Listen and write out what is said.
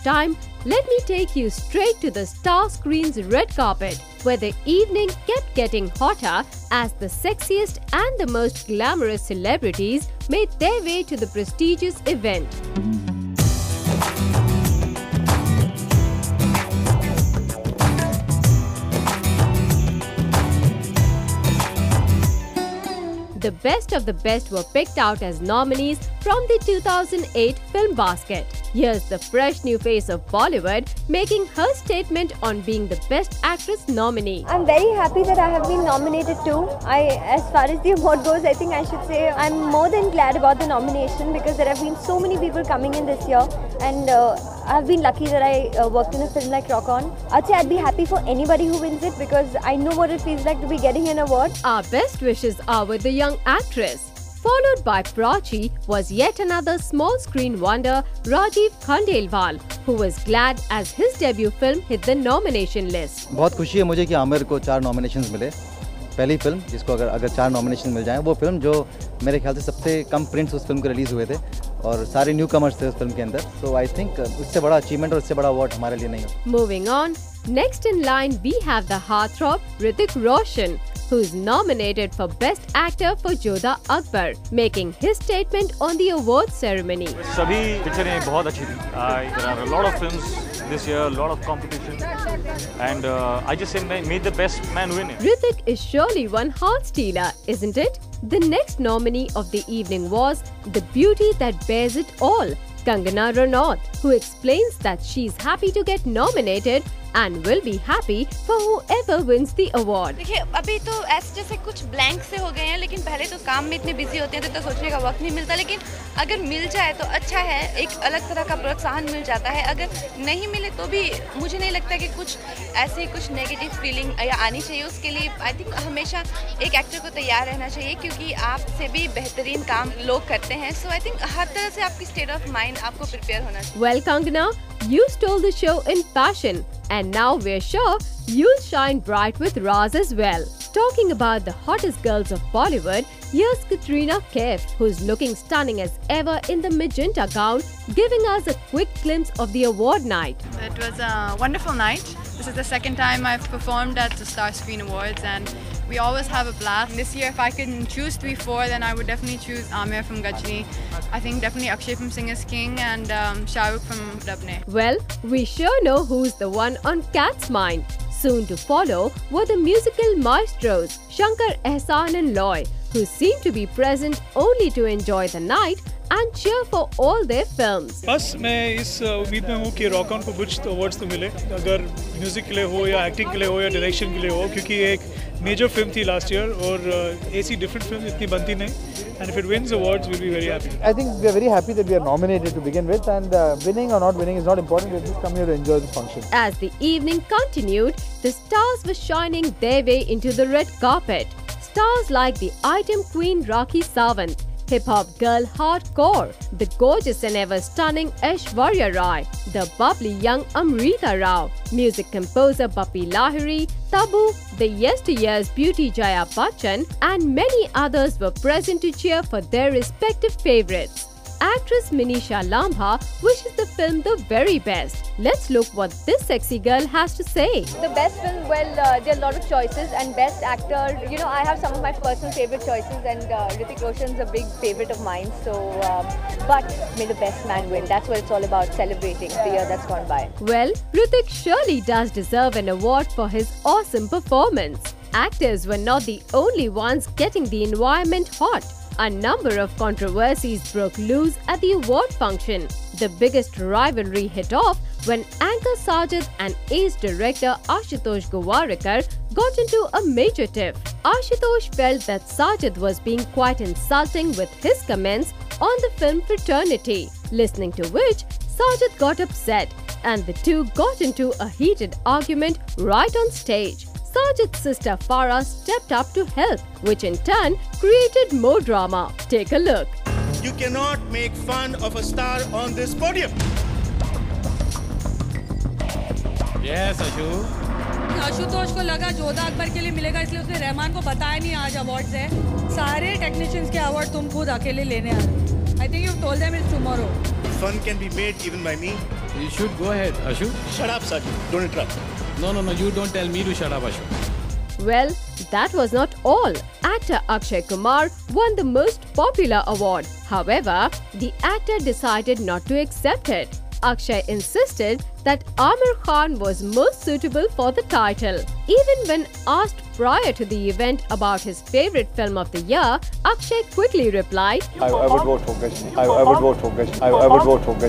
time, let me take you straight to the Star Screen's red carpet, where the evening kept getting hotter as the sexiest and the most glamorous celebrities made their way to the prestigious event. The best of the best were picked out as nominees from the 2008 film basket. Here's the fresh new face of Bollywood making her statement on being the Best Actress nominee. I'm very happy that I have been nominated too. As far as the award goes, I think I should say I'm more than glad about the nomination because there have been so many people coming in this year, and I've been lucky that I worked in a film like Rock On. I'd say I'd be happy for anybody who wins it because I know what it feels like to be getting an award. Our best wishes are with the young actress. Followed by Prachi was yet another small screen wonder, Rajiv Khandelwal, who was glad as his debut film hit the nomination list. बहुत खुशी है मुझे कि आमिर को 4 nominations मिले। पहली film जिसको अगर 4 नॉमिनेशन मिल जाएं, वो फिल्म जो मेरे ख्याल से सबसे कम प्रिंट्स उस फिल्म के रिलीज हुए थे और सारे न्यू कमर्स थे उस फिल्म के अंदर। सो आई थिंक उससे बड़ा अचीवमेंट और उससे बड़ा अवार्ड हमारे लिए नहीं हो। Moving on, next in line we have the heartthrob Hrithik Roshan, who's nominated for Best Actor for Jodha Akbar, making his statement on the award ceremony. सभी पिक्चरें बहुत अच्छी थी. There are a lot of films this year, a lot of competition, and I just say may the best man win. Hrithik is surely one heart stealer, isn't it? The next nominee of the evening was the beauty that bears it all, Kangana Ranaut, who explains that she's happy to get nominated and will be happy for whoever wins the award. देखिए अभी तो ऐसे जैसे कुछ blank से हो गए हैं, लेकिन पहले तो काम में इतने बिजी होते हैं तो सोचने का वक्त नहीं मिलता, लेकिन अगर मिल जाए तो अच्छा है, एक अलग तरह का प्रोत्साहन मिल जाता है। अगर नहीं मिले तो भी मुझे नहीं लगता कि कुछ ऐसी कुछ नेगेटिव फीलिंग या आनी चाहिए। उसके लिए आई थिंक हमेशा एक एक्टर को तैयार रहना चाहिए क्योंकि आपसे भी बेहतरीन काम लोग करते हैं। सो आई थिंक हर तरह से आपकी स्टेट ऑफ माइंड आपको प्रिपेयर होना चाहिए। Well, Kangana, you stole the show in passion. And now we're sure you'll shine bright with Raz as well. Talking about the hottest girls of Bollywood, here's Katrina Kaif, who's looking stunning as ever in the magenta gown, giving us a quick glimpse of the award night. It was a wonderful night. This is the second time I've performed at the Star Screen Awards, and we always have a blast. This year, if I can choose 3-4, then I would definitely choose Amir from Gajni. I think definitely Akshay from Singer's King and Shah Rukh from Rabne. Well, we sure know who's the one on Cat's mind. Soon to follow were the musical maestros Shankar Ehsaan and Loy, who seem to be present only to enjoy the night and cheer for all their films. बस मैं इस उम्मीद में हूँ कि rock on को कुछ awards तो मिले, अगर म्यूजिक के लिए हो या एक्टिंग के लिए हो या डायरेक्शन के लिए हो, क्योंकि ये एक मेजर फिल्म थी लास्ट ईयर और ऐसी डिफरेंट फिल्म इतनी बनती नहीं. And if it wins awards, we'll be very happy. I think we are very happy that we are nominated to begin with, and winning or not winning is not important. We just come here to enjoy the function. As the evening continued, the stars were shining their way into the red carpet. Stars like the item queen Rakhi Sawant, hip-hop girl Hardcore, the gorgeous and ever-stunning Aishwarya Rai, the bubbly young Amrita Rao, music composer Bappi Lahiri, Tabu, the yesteryear's beauty Jaya Bachchan, and many others were present to cheer for their respective favourites. Actress Manisha Lambha wishes the film the very best. Let's look what this sexy girl has to say. The best film, well, there are a lot of choices, and best actor, you know, I have some of my personal favorite choices, and Hrithik Roshan's a big favorite of mine. So, but may the best man win. That's what it's all about, celebrating the year that's gone by. Well, Hrithik surely does deserve an award for his awesome performance. Actors were not the only ones getting the environment hot. A number of controversies broke loose at the award function. The biggest rivalry hit off when anchor Sajid and ace director Ashutosh Gowarikar got into a major tiff. Ashutosh felt that Sajid was being quite insulting with his comments on the film Fraternity, listening to which Sajid got upset and the two got into a heated argument right on stage. Sajid's sister Farah stepped up to help, which in turn created more drama. Take a look. You cannot make fun of a star on this podium. Yes, Ashu. Ashutosh को लगा जोधा अकबर के लिए मिलेगा, इसलिए उसने रहमान को बताया नहीं आज अवार्ड्स है. सारे टेक्नीशियंस के अवार्ड तुम खुद अकेले लेने आ रहे. I think you've told them it's tomorrow. Fun can be made even by me. You should go ahead, Ashu. Shut up, Sajid. Don't interrupt. No, you don't tell me to shut up, Ashu. Well, that was not all. Actor Akshay Kumar won the most popular award. However, the actor decided not to accept it. Akshay insisted that Aamir Khan was most suitable for the title. Even when asked prior to the event about his favorite film of the year, Akshay quickly replied, I would vote for Gajni. I would vote for Gajni. I would vote for Gajni.